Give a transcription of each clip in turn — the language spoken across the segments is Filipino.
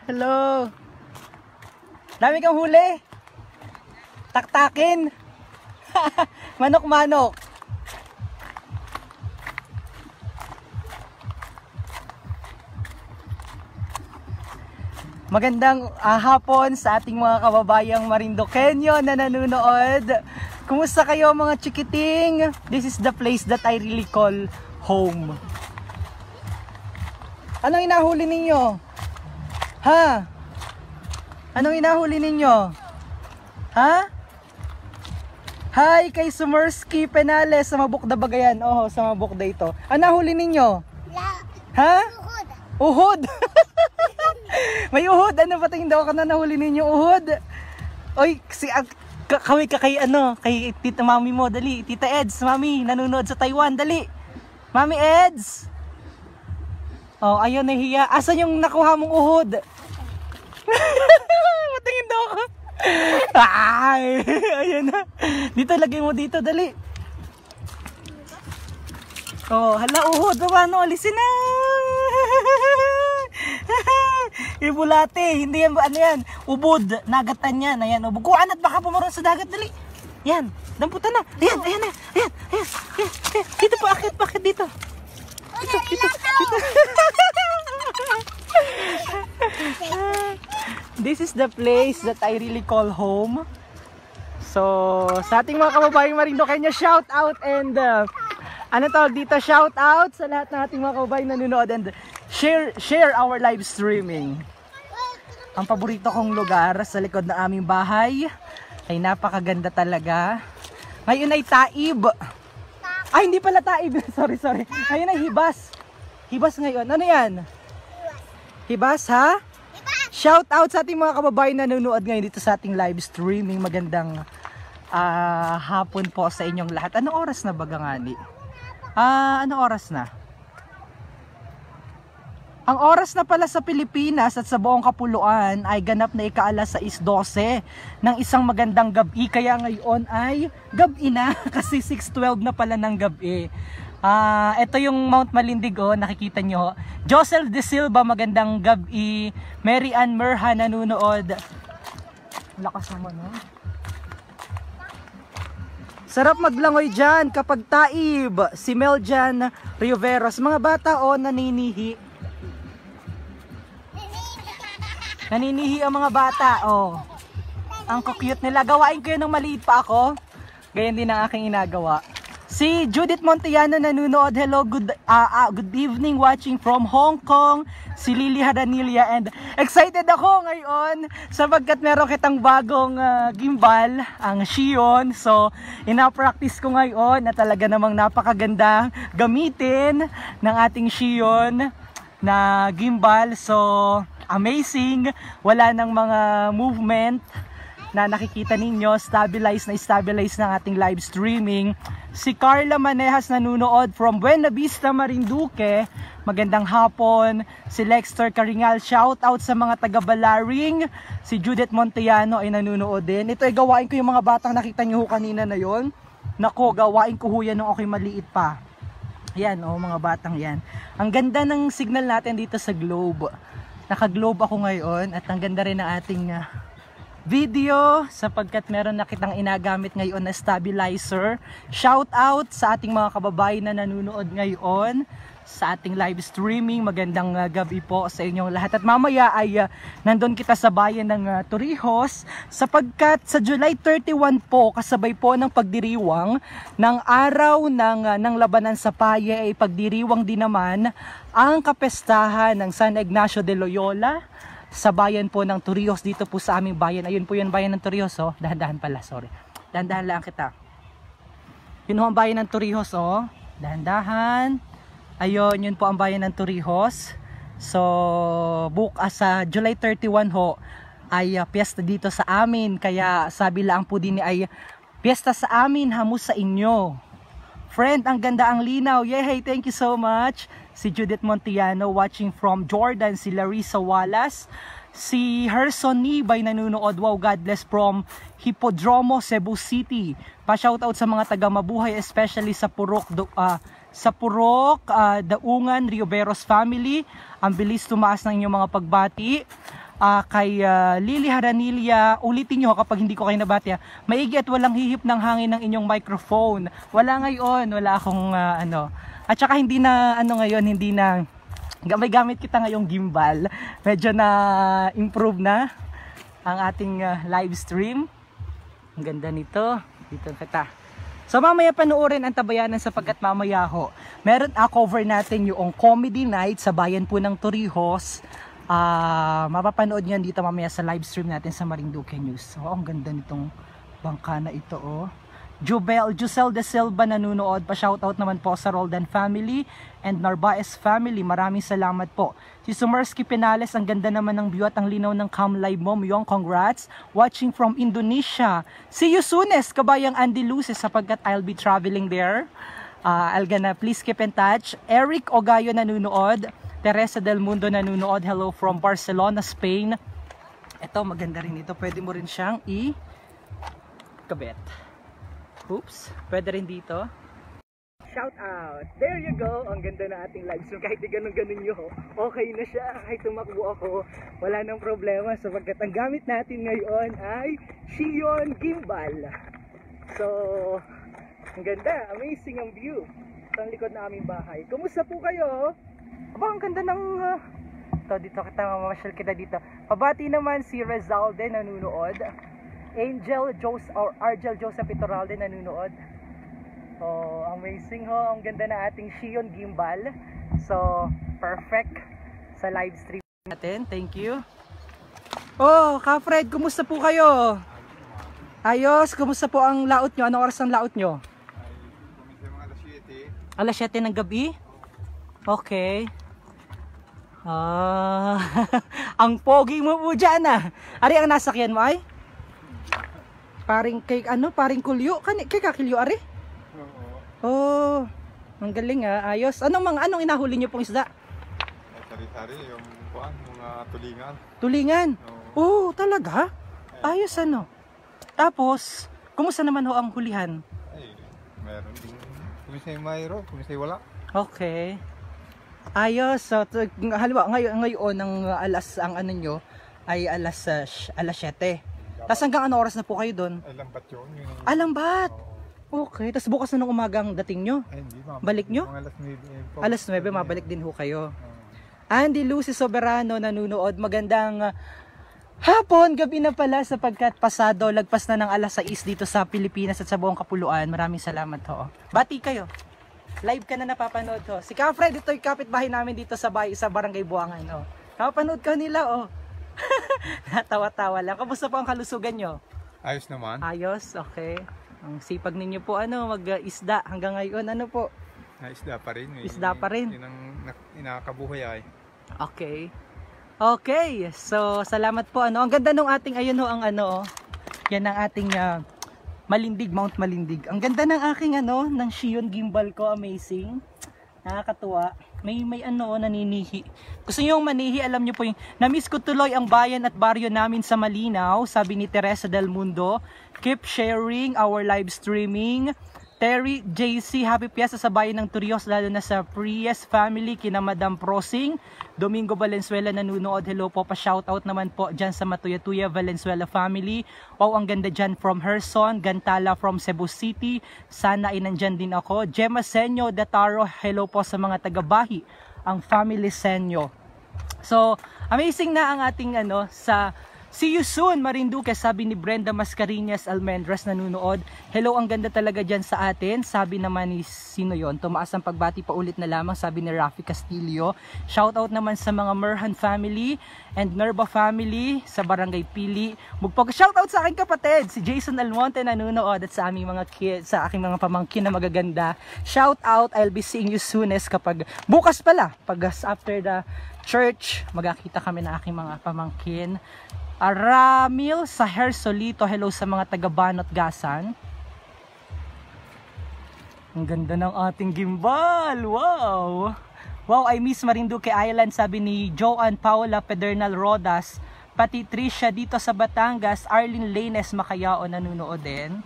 Hello. Dami kang huli. Taktakin. Manok-manok. Magandang hapon sa ating mga kababayang Marinduqueño na nanonood. Kumusta kayo mga chikiting? This is the place that I really call home. Anong inahuli ninyo? Ha? Anong inahuli ninyo? Ha? Hi kay Sumersky Penales sa Mabukda Bagayan. Oh, sa Mabukda ito. Ano nahuli ninyo? Ha? Uhod. Uhod? May uhod. Ano ba tingin daw ka na nahuli ninyo uhod? Oy, si kaway ka kay ano, kay tita mami mo, dali. Tita Eds, mami, nanonood sa Taiwan, dali. Mami Eds. Oh, ayun, nahiya. Asan yung nakuha mong uhod? Matingin daw ako. Ay, ayun na. Dito, lagay mo dito, dali. Oh, hala, uhod. Ano, alisin na. Ibulate, hindi yan, ano yan, ubod, nagatan yan, ayan, ubod. Kuhaan at baka pumaroon sa dagat, dali. Yan, damputan na. Ayan, ayan na, ayan, ayan, ayan, ayan. Dito po, akit, bakit dito? Dito, dito, dito. This is the place that I really call home. So, sa ating mga kababayang Marinduqueño, shout out and ano tawag dito, shout out sa lahat ng ating mga kababayang nanonood and share our live streaming. Ang paborito kong lugar sa likod ng aming bahay ay napakaganda talaga. Ngayon ay Taib. Ay, hindi pala Taib. sorry. Ngayon ay Hibas. Hibas ngayon. Ano yan? Hibas, ha? Shout out sa ating mga kababayan na nanonood ngayon dito sa ating live streaming. Magandang hapon po sa inyong lahat. Anong oras na ba gangani? Anong oras na? Ang oras na pala sa Pilipinas at sa buong kapuluan ay ganap na ika-alas 6:12 ng isang magandang gabi. Kaya ngayon ay gabi na kasi 6:12 na pala ng gabi. Ito yung Mount Malindig, oh, nakikita nyo. Josel De Silva, magandang gabi. Mary Ann Merha nanunood. Lakas naman, no? Sarap maglangoy dyan kapag Taib. Si Meljan Rioveros. Mga bata, oh, naninihi. Naninihi ang mga bata, oh. Ang cute nila. Gawain ko yun nung maliit pa ako. Ganyan din ang aking inagawa. Si Judith Montiano nanonood. Hello, good evening, watching from Hong Kong. Si Lily Hadanilla, and excited ako ngayon sapagkat meron kitang bagong gimbal, ang Shion. So, ina-practice ko ngayon na talaga namang napakaganda gamitin ng ating Shion na gimbal. So, amazing. Wala nang mga movement na nakikita ninyo. Stabilize ng ating live streaming. Si Carla Manejas nanonood from Buena Vista, Marinduque. Magandang hapon. Si Lexter Caringal, shout out sa mga taga Balaring. Si Judith Montiano ay nanonood din. Ito ay gawain ko yung mga batang nakita nyo kanina na yon. Nako, gawain ko ho yan nung ako'y maliit pa. Yan, oh, mga batang yan. Ang ganda ng signal natin dito sa Globe. Naka-globe ako ngayon at ang ganda rin ng ating video sapagkat meron na kitang inagamit ngayon na stabilizer. Shout out sa ating mga kababayan na nanonood ngayon sa ating live streaming. Magandang gabi po sa inyong lahat. At mamaya ay nandun kita sa bayan ng Torrijos sapagkat sa July 31 po, kasabay po ng pagdiriwang ng araw ng labanan sa Paya, ay pagdiriwang din naman ang kapestahan ng San Ignacio de Loyola sa bayan po ng Torrijos, dito po sa aming bayan. Ayun po yung bayan ng Torrijos, oh. Dahan-dahan pala, sorry. Dahan-dahan lang kita. Yun ho ang bayan ng Torrijos, oh. Dahan-dahan. Ayun, yun po ang bayan ng Torrijos. So, bukas sa July 31 ho, ay piyesta dito sa amin. Kaya sabi lang po din ay piyesta sa amin, hamus sa inyo. Friend, ang ganda, ang linaw. Yay, thank you so much. Si Judith Montiano watching from Jordan. Si Larissa Wallace. Si Herson Nibay nanonood. Wow, God bless from Hippodromo, Cebu City. Pa-shoutout sa mga taga Mabuhay, especially sa Purok, Daungan, Rioveros family. Ang bilis tumaas ng inyong mga pagbati. kay Lily Haranilla, ulitin nyo kapag hindi ko kayo nabati. Maigi at walang hihip ng hangin ng inyong microphone. Wala ngayon, wala akong ano. At saka hindi na ano ngayon, hindi na gamit kita ngayong gimbal. Medyo na improve na ang ating live stream. Ang ganda nito. Dito kita. So mamaya panoorin ang Tabayanan sapagkat mamaya ho, meron cover natin yung comedy night sa bayan po ng Torrijos. Mapapanood nyo dito mamaya sa live stream natin sa Marinduque News. So ang ganda nitong bangka na ito oh. Jusel de Silva nanonood pa, shoutout naman po sa Roldan family and Narvaez family, maraming salamat po. Si Sumersky Pinales, ang ganda naman ng view at ang linaw ng cam live mo, Myong, congrats. Watching from Indonesia. See you soonest, kabayang Andy Luces, sapagkat I'll be traveling there. I'll gonna please keep in touch. Eric Ogayo nanonood, Teresa Del Mundo nanonood, hello from Barcelona, Spain. Ito maganda rin ito, pwede mo rin siyang i-kabit. Oops, pwede rin dito. Shout out! There you go! Ang ganda na ating live stream. Kahit di ganun-ganun nyo, okay na siya. Kahit tumakbo ako, wala nang problema sapagkat ang gamit natin ngayon ay Shion Gimbal. So, ang ganda. Amazing ang view sa likod na aming bahay. Kumusta po kayo? Aba, ang ganda ng... dito kita, mamasyal kita dito. Pabati naman si Rezalde nanonood. Argel Joseph Iturralde nanonood. Oh, amazing ho. Ang ganda na ating Shion Gimbal. So, perfect sa live stream natin. Thank you. Oh, Ka-Fred, kumusta po kayo? Ayos, kumusta po ang laot nyo? Anong oras ang laot nyo? Alas 7 ng gabi? Okay. Ang pogi mo po dyan ah. Ari ang nasakyan mo ay? Paring kay paring kulyo. Kay kakilyo ari? Oo. Oh, ang galing ah. Ayos. Anong inahuli niyo pong isda? Sari-sari yung mga tulingan. Tulingan? Oo, talaga? Ayos ano. Tapos, kumusta naman ho ang hulihan? Ay, meron din. Kumisay mayroon, kumisay wala. Okay. Ayos. So, halimbawa ngayon ang ang ano nyo ay alas 7. Tapos hanggang ano oras na po kayo doon? Ay, lambat yun. Lambat? Okay. Tapos bukas na ng umagang dating nyo? Ay, hindi. Balik nyo? Alas 9, mabalik din ho kayo. Andy Lucy Soberano nanonood. Magandang hapon, gabi na pala sapagkat pasado, lagpas na ng alas 6 dito sa Pilipinas at sa buong kapuluan. Maraming salamat ho. Bati kayo. Live ka na napapanood ho. Si Ka-Fred, ito yung kapitbahay namin dito sa Barangay Buangan. Oh. Napapanood ka nila oh. Natawa-tawa lang. Kamusta po ang kalusugan nyo? Ayos naman. Ayos, okay. Ang sipag ninyo po mag-isda hanggang ngayon. Ano po? Isda pa rin. Isda pa rin. Yun ang inakabuhay ay. Okay. Okay. So, salamat po. Ang ganda nung ating ayun ho ang yan ang ating Malindig, Mount Malindig. Ang ganda ng aking ng Shion Gimbal ko. Amazing. Nakakatuwa. May naninihi. Gusto nyo yung manihi, alam nyo po yung na-miss ko tuloy ang bayan at baryo namin sa Malinaw, sabi ni Teresa Del Mundo. Keep sharing our live streaming. Terry JC, happy piyesta sa bayan ng Torrijos, lalo na sa Priest family, kina Madam Prosing. Domingo Valenzuela nanonood, hello po, pa-shoutout naman po dyan sa Matuya-Tuya Valenzuela family. Wow, ang ganda dyan from Herson, Gantala from Cebu City, sana ay nandyan din ako. Gemma Senyo Dataro, hello po sa mga taga-Bahi, ang family Senyo. So, amazing na ang ating sa see you soon, Marinduque, sabi ni Brenda Mascareñas Almendras nanonood. Hello, ang ganda talaga dyan sa atin. Sabi naman ni sino yon? Tumaas ang pagbati pa ulit na lamang, sabi ni Rafi Castillo. Shoutout naman sa mga Merhan family and Nerba family sa Barangay Pili. Shoutout sa aking kapatid, si Jason Almonte nanonood at sa aming mga kids, sa aking mga pamangkin na magaganda. Shoutout, I'll be seeing you soonest kapag bukas pala, pag after the church, magkakita kami na aking mga pamangkin. Aramil sa Hersolito, hello sa mga taga-Banot Gasan. Ang ganda ng ating gimbal. Wow! Wow, I miss Marinduque Island, sabi ni Joanne Paula Pedernal Rodas. Pati Tricia dito sa Batangas, Arlene Lanes Macayao nanonood din.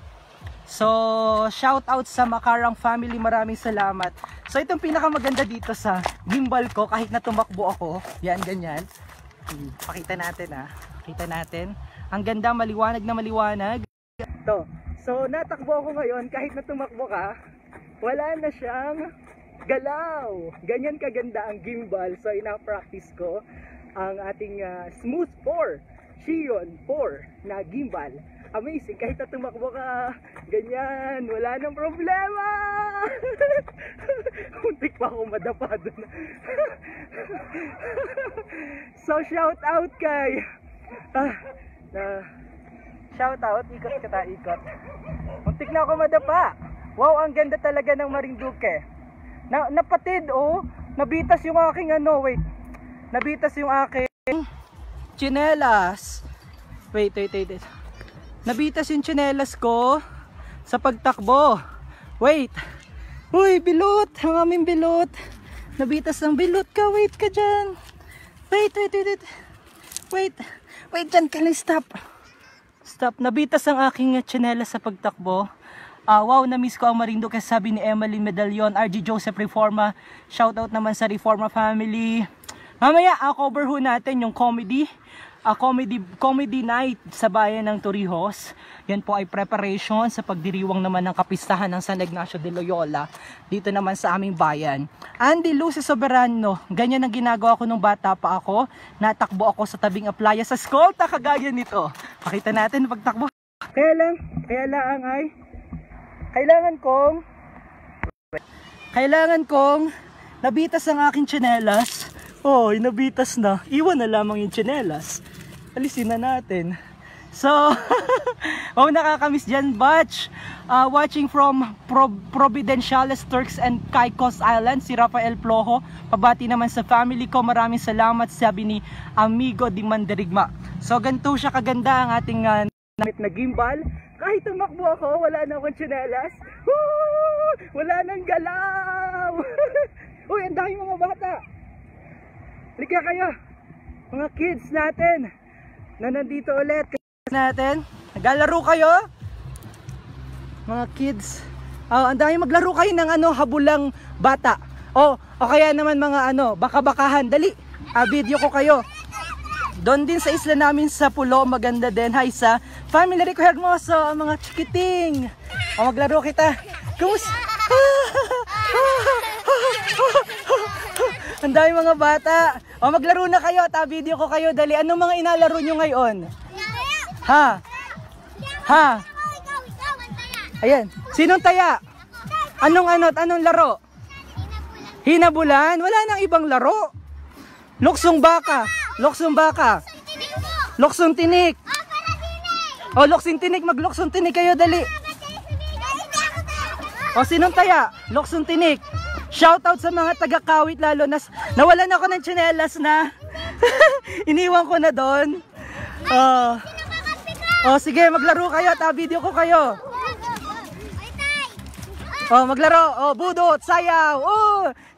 So, shout out sa Makarang family, maraming salamat. So, itong pinakamaganda dito sa gimbal ko, kahit na tumakbo ako, yan, ganyan. Pakita natin Pakita natin. Ang ganda, maliwanag na maliwanag. To. So natakbo ako ngayon, kahit na tumakbo ka, wala na siyang galaw. Ganyan kaganda ang gimbal. So ina-practice ko ang ating Smooth 4 Xion 4 na gimbal. Amazing, kahit na tumakbo ka, ganyan, wala nang problema. Muntik pa ako madapa doon. So shout out kay shout out, ikot ka ikot. Muntik na ako madapa. Wow, ang ganda talaga ng Marinduque. Napatid nabitas yung aking nabitas yung aking tsinelas. Wait. Nabitas yung tsinelas ko sa pagtakbo. Wait. Uy, bilot. Ang aming bilot. Nabitas ng bilot ka. Wait ka dyan. Wait. Wait dyan ka lang. Stop. Nabitas ang aking tsinelas sa pagtakbo. Wow, na-miss ko ang Marinduque, sabi ni Emily Medallion. RG Joseph Reforma. Shoutout naman sa Reforma family. Mamaya, cover ho natin yung comedy night sa bayan ng Torrijos. Yan po ay preparation sa pagdiriwang naman ng kapistahan ng San Ignacio de Loyola dito naman sa aming bayan. Andy Luce Soberano, ganyan ang ginagawa ko nung bata pa ako. Natakbo ako sa tabing playa sa Escolta, kagaya nito. Pakita natin pagtakbo. Kaya lang ay kailangan kong nabitas ang aking tsinelas. Nabitas na. Iwan na lamang yung tsinelas. Alisin na natin. So, nakakamiss dyan, batch. Watching from Providenciales, Turks and Caicos Islands, si Rafael Plojo. Pabati naman sa family ko. Maraming salamat, sabi ni Amigo di Mandirigma. So, ganito siya kaganda ang ating na gimbal. Kahit tumakbo ako, wala na akong tsinelas. Wala nang galaw. Uy, ang dami mga bata. Halika kayo, mga kids natin na nandito ulit natin. Naglalaro kayo, mga kids. Ang dami maglaro kayo ng habulang bata. O kaya naman mga baka-bakahan. Dali, video ko kayo. Doon din sa isla namin sa Pulo, maganda din. Hi sa family Rico Hermoso, mga chikiting. Maglaro kita. Kumusta? Ang dami mga bata. Maglaro na kayo at video ko kayo. Dali, anong mga inalaro nyo ngayon? Ha? Ayan, sinong taya? Anong laro? Hinabulan? Wala nang ibang laro. Luksong baka. Luksong tinik. Luksong tinik, magluksong tinik kayo, dali. Sinong taya? Luksong tinik. Shoutout sa mga taga-Kawit, lalo na nawalan ako ng tsinelas na iniwan ko na doon. Sige, maglaro kayo at video ko kayo. Maglaro. Budot, sayaw.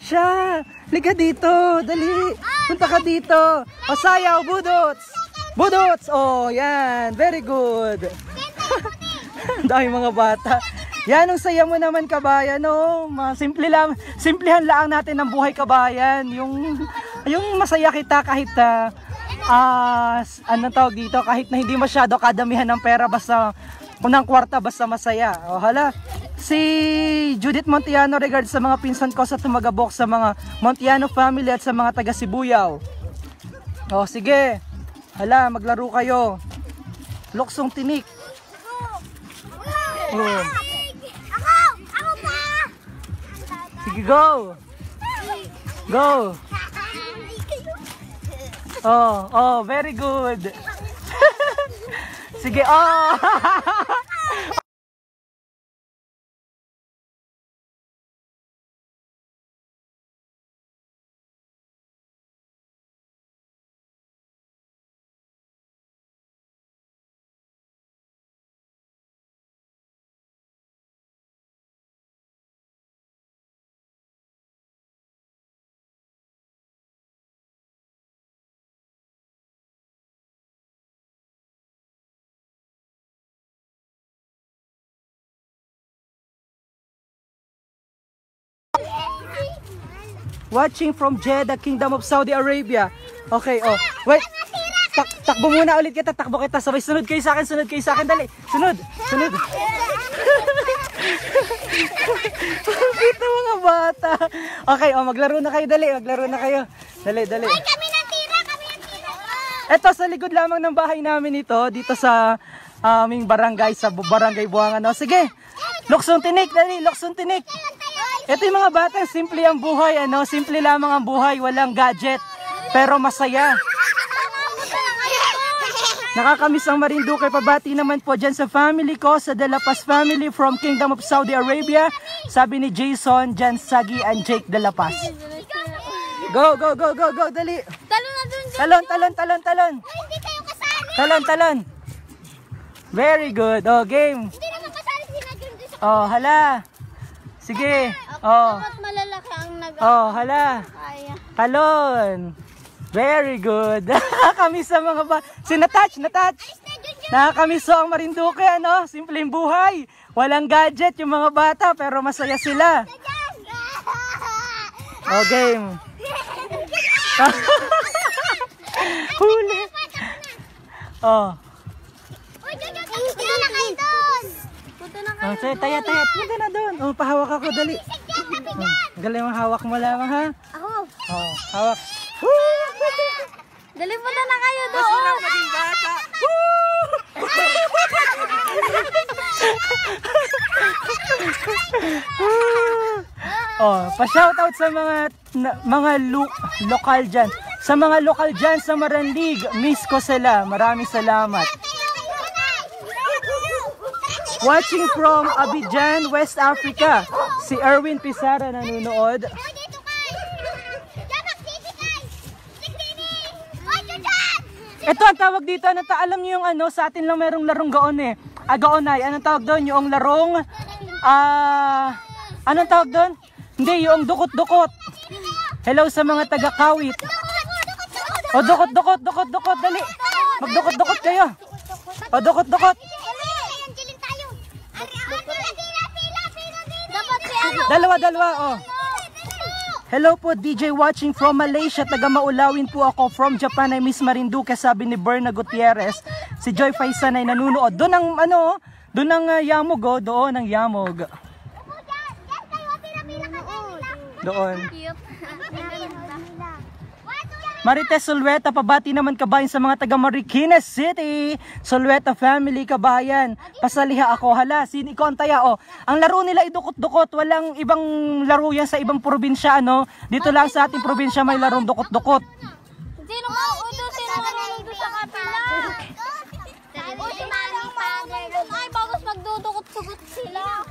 Siya. Liga dito, dali. Punta ka dito. Sayaw, budots. Yan. Very good. Dahil mga bata. Yan, ang saya mo naman, kabayan, Simplihan lang natin ang buhay, kabayan. Yung masaya kita kahit tawag dito, kahit na hindi masyado kadamihan ng pera, basta unang kwarta, basta masaya. Hala, si Judith Montiano, regards sa mga pinsan ko sa Tumagabok, sa mga Montiano family at sa mga taga Sibuyaw. Sige. Hala, maglaro kayo. Luksong tinik. Sige, go. Very good. Sige, Watching from Jeddah, Kingdom of Saudi Arabia. Okay, oh. Wait. Takbo muna ulit kita, takbo kita. Sabay, sunod kayo sa akin, dali. Sunod. Kita mga bata. Okay, oh, maglaro na kayo, dali. Dali. Kami natira. Ito, sa likod lamang ng bahay namin ito, dito sa aming barangay, sa barangay Buangan. No? Sige, luksong tinik. Ito yung mga batang simple ang buhay, ano? Simple lamang ang buhay, walang gadget, pero masaya. Nakakamiss ang Marinduque. Pabati naman po dyan sa family ko, sa De La Paz family from Kingdom of Saudi Arabia. Sabi ni Jason, Jan Sagi, and Jake De La Paz. Go, dali. Talon. Hindi kayo kasali. Talon. Very good. Oh, game. Hindi naman kasali si Nadine sa Oh, hala. Sige. Oh. Dapat malalaki ang Oh, hala. kaya. Talon. Very good. Nakakamiss sa mga ba... Sinatouch. Nakakamiss ang Marinduque, ano? Simpleng buhay. Walang gadget yung mga bata, pero masaya sila. Oh, game. Huli. Oh. Punta na kayo doon. Oh, sige, taya. Punta na doon. Oh, pahawak ako, dali. Galing ang hawak mo lamang, ha? Ako. Oh, hawak. Dali punta na kayo doon. Masarap maging bata. Oh, pa-shoutout sa mga lokal diyan. Sa mga lokal diyan sa Maranlig, miss ko sila. Maraming salamat. Watching from Abidjan, West Africa. Si Erwin Pizarra nanonood. Ito ang tawag dito, alam niyo yung ano, sa atin lang merong larong gaon eh. Gaonay, anong tawag doon? Yung larong, anong tawag doon? Hindi, yung dukot-dukot. Hello sa mga taga-Kawit. O, dukot, dali. Magdukot-dukot kayo. O, dukot. Dalawa, oh. Hello po, DJ watching from Malaysia. Taga Maulawin po ako. From Japan, I miss Marinduque, sabi ni Berna Gutierrez. Si Joy Faisan ay nanunood. Doon ang Yamog, oh. Doon ang Yamog. Doon. Marites Solweta, pabati naman kabayan sa mga taga Marikina City. Solweta family, kabayan. Pasaliha ako. Hala, sini ko ang taya, oh. Ang laro nila idukot-dukot. Walang ibang laro yan sa ibang probinsya, ano. Dito lang sa ating probinsya may larong dukot-dukot. Sino mauutusin na nandun sa kapila? O si Manang Panay, ay bagos magdudukot-sugot sila.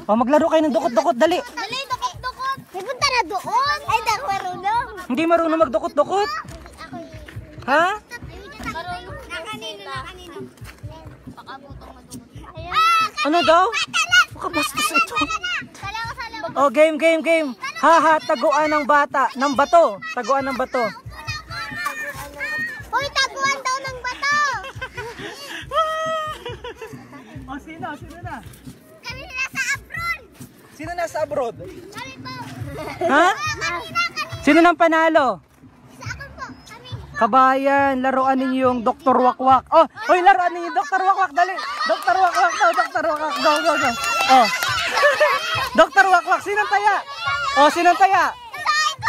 Oh, maglaro kayo ng dukot-dukot, dali. Dali, dukot-dukot. May punta na doon. Ay, dahil marunong. Hindi marunong magdukot-dukot. Ha? Marunong. Nakanino. Pakabutong madukot. Ano daw? Makabastos ito. Oh, game. Haha, taguan ng bata. Ng bato. Taguan ng bato. Uy, taguan daw ng bato. Oh, sino na? Kami nasa abroad. Sino nasa abroad? Kami po. Ha? Sino nang panalo? Sa akin po. Kami. Kabayan, laruan ninyo yung Dr. Wakwak. Oh, hoy, laruan ninyo yung Dr. Wakwak, dali. Dr. Wakwak daw, Dr. Wakwak. Go. Oh. Dr. Wakwak, sinong taya? Oh, sinong taya?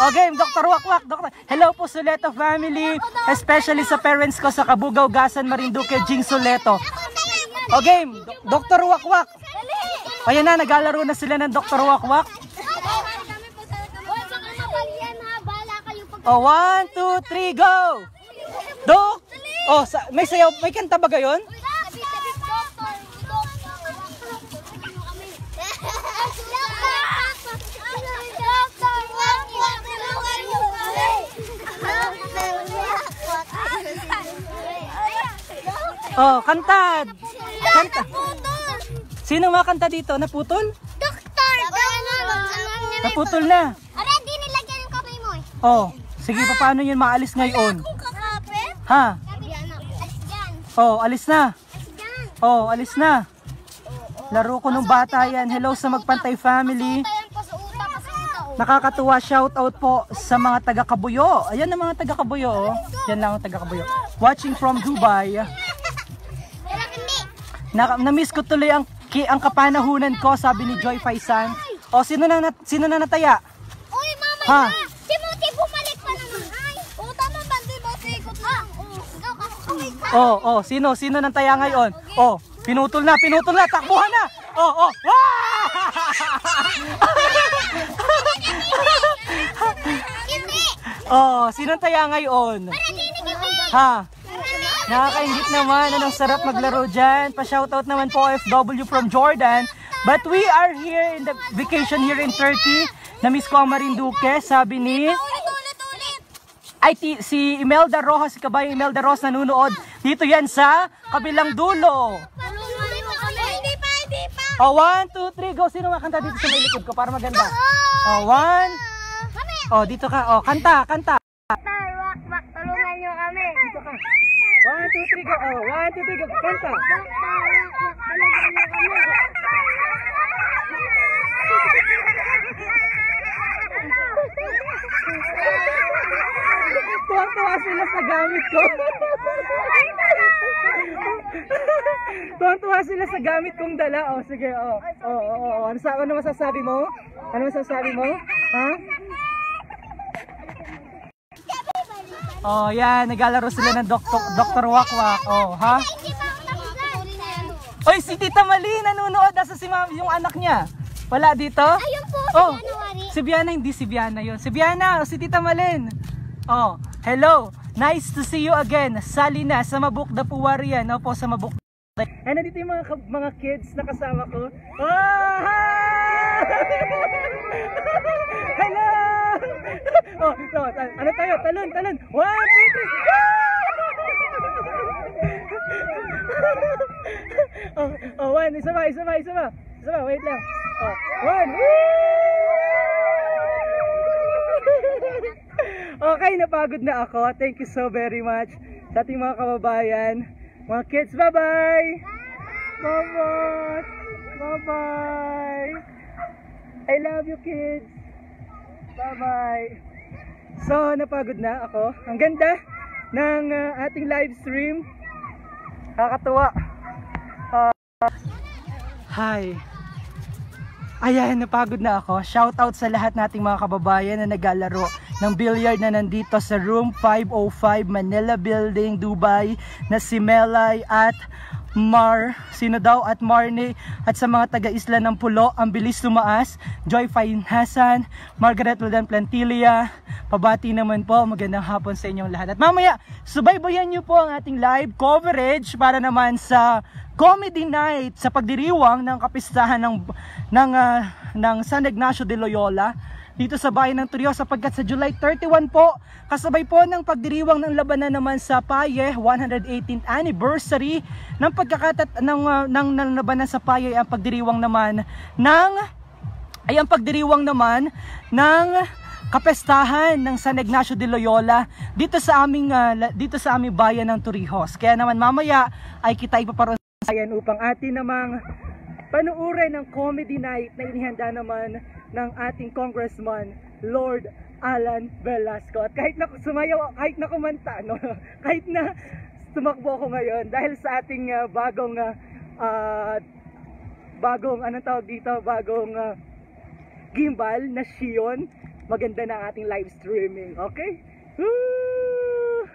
Oh, game, Dr. Wakwak. Hello po, Soleto family. Especially sa parents ko sa Kabugaw, Gasan, Marinduque, Jing Soleto. Oh, game, Dr. Wakwak. Ayan na, naglalaro na sila ng Dr. Wakwak. Oh, 1, 2, 3, go! Dok! Oh, may sayaw, may kanta ba gayon? Oh, kanta! Kanta! Sino makanta dito? Naputol? Doktor! Naputol na. Aray, di nilagyan yung kamay mo eh. Oh, sige, paano yun maalis ngayon? Kung kakapit? Ha? Alis dyan. Oh, alis na. Alis dyan. Oh, alis na. Laro ko nung bata yan. Hello sa Magpantay family. Tayan pa sa utak. Nakakatuwa, shout out po sa mga taga Kabuyo. Ayan ang mga taga Kabuyo, oh. Yan lang ang taga Kabuyo. Watching from Dubai. Na-miss ko tuloy ang kapanahunan ko, sabi ni Joy Faisan. O, sino na nataya? Uy, mama, Ha? si Muti bumalik pa naman. Ay, tama ba? Di ba? Ikot lang. Sino nataya ngayon? Oh, pinutol na, takbuhan na. Oh. Hindi. Oh, sino taya ngayon? Ha? Nakakaingit naman. Anong sarap maglaro dyan. Pa-shoutout naman po OFW from Jordan. But we are here in the vacation here in Turkey. Na-miss ko ang Marinduque. Sabi ni... Ay, si Imelda Rojas, si Kabayo Imelda Rojas nanunood. Dito yan sa kabilang dulo. Hindi pa. Oh, 1, 2, 3, go. Sino makanta dito sa may likod ko para maganda? Oh, 1. Oh, dito ka. Oh, kanta. Wak, tulungan nyo kami. Dito ka. 1, 2, 3, go. Oh, 1, 2, 3, go. Kanta. Tuwang-tuwa sila sa gamit ko. Tuwang-tuwa sila sa gamit kong dala. Oh, sige. Oh. Ano masasabi mo? Ha? Oh, yan. Naglalaro sila ng Dr. Wakwak. Oh, ha? Oy, si Tita Mali nanonood. Nasa si Mami, yung anak niya. Wala dito? Ayun po, Oh, January. si Biana, hindi si Biana yun. Si Biana, si Tita Malin. Oh, hello. Nice to see you again. Sali na sa Mabuk Dapuwarian. Opo, sa Mabuk. Ay, nandito yung mga kids na kasama ko. Oh, hi! Hello! Oh, ano tayo? Talon. 1, 2, 3. Oh, 1. Isa ba? Wait lang. Oh, 1. Okay, napagod na ako. Thank you so very much sa ating mga kababayan. Mga kids, bye-bye! Bye-bye! I love you, kids! Bye-bye! So, napagod na ako. Ang ganda ng ating live stream. Nakakatuwa. Hi! Ayan, napagod na ako. Shout out sa lahat nating mga kababayan na naglalaro ng billiard na nandito sa room 505 Manila Building, Dubai, na si Melay at Marne, at sa mga taga-isla ng Pulo, ang bilis tumaas, Joy Fine Hassan, Margaret Lodan Plantilia, pabati naman po, magandang hapon sa inyong lahat. At mamaya, subaybayan nyo po ang ating live coverage para naman sa comedy night sa pagdiriwang ng kapistahan ng San Ignacio de Loyola dito sa bayan ng Torrijos, sapagkat sa July 31 po, kasabay po ng pagdiriwang ng labanan naman sa Paye, 118th anniversary ng ng labanan sa Paye, ang pagdiriwang naman ng kapestahan ng San Ignacio de Loyola dito sa aming bayan ng Torrijos. Kaya naman mamaya ay kita ipaparoon sa bayan upang atin namang panuurin ng comedy night na inihanda naman ng ating Congressman Lord Alan Velasco. At kahit na sumayaw, kahit na kumanta, no? Kahit na tumakbo ako ngayon dahil sa ating bagong gimbal na Xion, maganda na ating live streaming. Okay? Woo!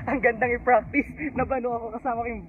Ang gandang i-practice. Nabano ako kasama ko yung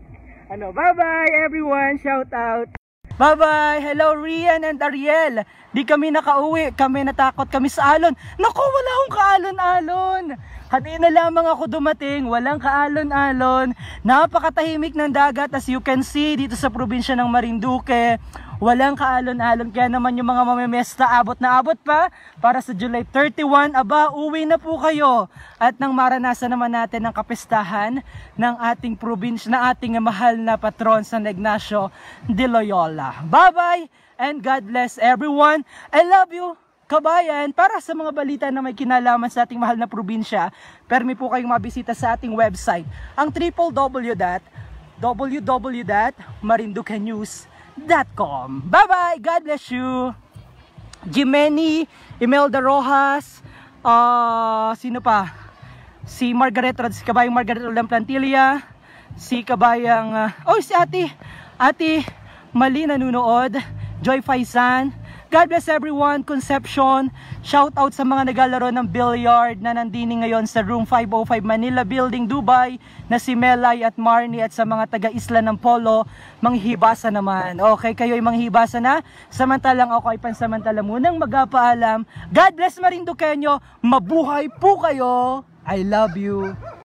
bye-bye everyone, shout out. Bye-bye, hello Rian and Ariel. Di kami nakauwi, kami natakot kami sa alon. Naku, wala akong kaalon-alon. Kanina lamang ako dumating, walang kaalon-alon. Napakatahimik ng dagat, as you can see dito sa probinsya ng Marinduque. Walang kaalon-alon, kaya naman yung mga mamemesta abot na abot pa para sa July 31, uwi na po kayo. At nang maranasan naman natin ang kapistahan ng ating probinsya, na ating mahal na patron San Ignacio de Loyola. Bye-bye and God bless everyone. I love you, kabayan. Para sa mga balita na may kinalaman sa ating mahal na probinsya, permi po kayong mabisita sa ating website, ang www.marinduquenews.com. gmail.com. Bye-bye! God bless you! Jimeny, Imelda Rojas, sino pa? Si Margaret, si kabayang Margaret Roland Plantilla, si kabayang, si Ate Mali nanonood, Joy Faisan. God bless everyone. Conception, shout out sa mga naglalaro ng billiard na nandini ngayon sa room 505 Manila Building, Dubai, na si Melay at Marnie, at sa mga taga-isla ng Polo, manghihibasa naman. Okay, kayo ay manghihibasa na. Samantalang ako ay pansamantala munang magpapaalam. God bless Marinduqueño. Mabuhay po kayo. I love you.